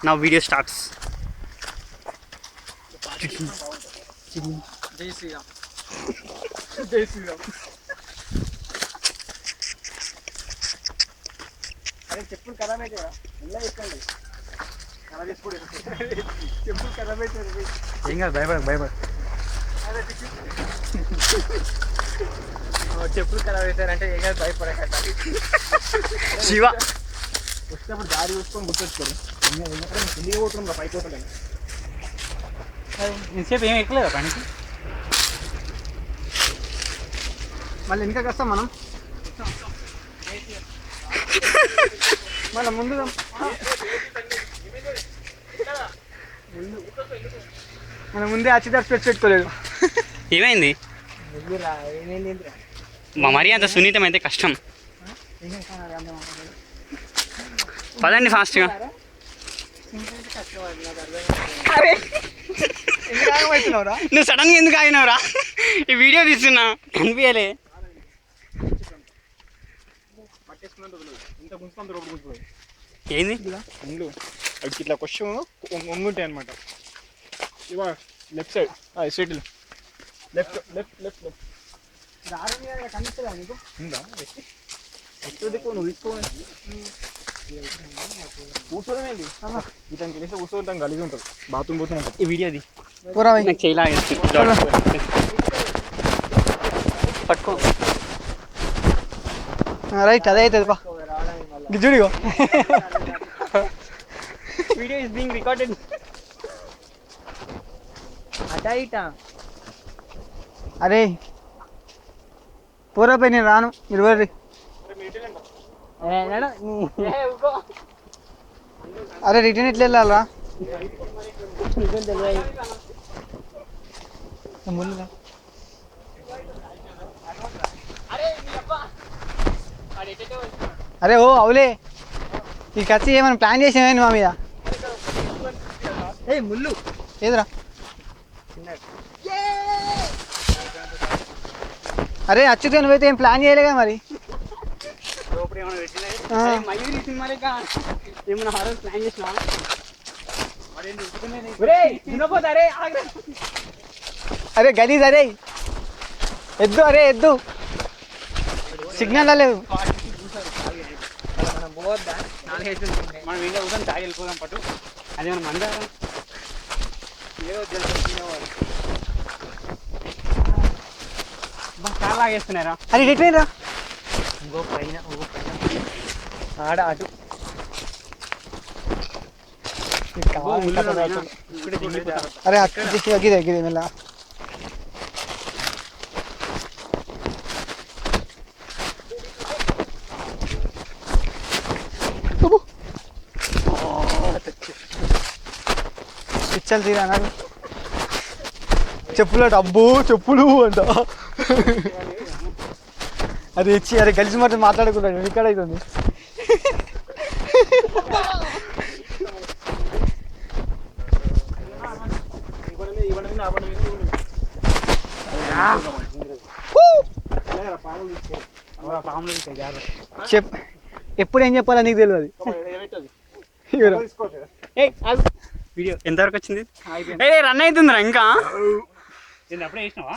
Now video starts. జై శ్రీరామ్. జై శ్రీరామ్. అరే చెప్పులు ఖరాబ్ అవుతాయి ఇలా ఇస్తాండి. ఖరాబ్ చేసుకోండి. చెప్పులు ఖరాబ్ అవుతాయి. ఏం కాదు, భయపడ. చెప్పులు ఖరాబ్ అవుతారంటే ఏం కాదు, భయపడక. శివ వచ్చినప్పుడు దారి చూసుకొని గుర్తొచ్చుకోరు. కిందికి పోతున్నాం, పైకి పోతున్నాం. ఇంతసేపు ఏం ఎక్కలేదా పనికి? మళ్ళీ వెనకకి వస్తాం మనం. మన ముందు మన ముందే అచ్చిదారు పెట్టుకోలేదు. ఏమైంది? మరీ అంత సున్నితం అయితే కష్టం. పదండి ఫాస్ట్గా. నువ్వు సడన్గా ఎందుకు ఆగినావురా? ఈ వీడియో తీస్తున్నా, కనిపించలే. ఏంది ముందు ఇట్లా క్వశ్చన్ వంగుంటాయి అనమాట. ఇవా left side straight left left left left కనిపిస్తుందా నీకు? ఉందా నువ్వు తీసుకోండి. కూర్చోలేండి ఇతనికి తెలిస్తే కూర్చోంటాం, కలిగి ఉంటుంది. బాత్రూమ్ పోతూ ఉంటుంది. ఈ వీడియోది నాకు చేయలా పట్టుకో. రైట్, అదే అవుతుంది. గిజుడిగో వీడియో ఇస్ బీయింగ్ రికార్డెడ్. అరే పూరపై నేను రాను, మీరు వర్రి. అరే రిటర్న్ ఎట్లా వెళ్ళాలరా? అరే ఓ అవులే, ఈ ఖర్చు ఏమైనా ప్లాన్ చేసామేంటి మా మీద? ముళ్ళు ఏదిరా? అరే అచ్చుతే నువ్వైతే ఏం ప్లాన్ చేయలేగా మరి. అరే గలీజ్, అరే ఎద్దు, అరే ఎద్దు సిగ్నల్ లేదు. మనం ఇంట్లో కూర్చొని తాగి వెళ్ళిపోదాం పట్టు. అది మనం అందరం చాలా లాగేస్తున్నారా? అది రిటర్న్ రా. ఇంకో పైన ఆడ అటు అరే అక్కడ గిదే గిదే మెల్ల. పిచ్చలు తీరా అన్నాడు. చెప్పులు డబ్బు చెప్పులు అంట. అది ఇచ్చి అరే కలిసి మాట మాట్లాడుకుంటాడు. ఇక్కడ అవుతుంది. ఎప్పుడు ఏం చెప్పాలా నీకు తెలియదు. వీడియో ఎంతవరకు వచ్చింది? రన్ అవుతుందిరా ఇంకా? అప్పుడే చేసినావా?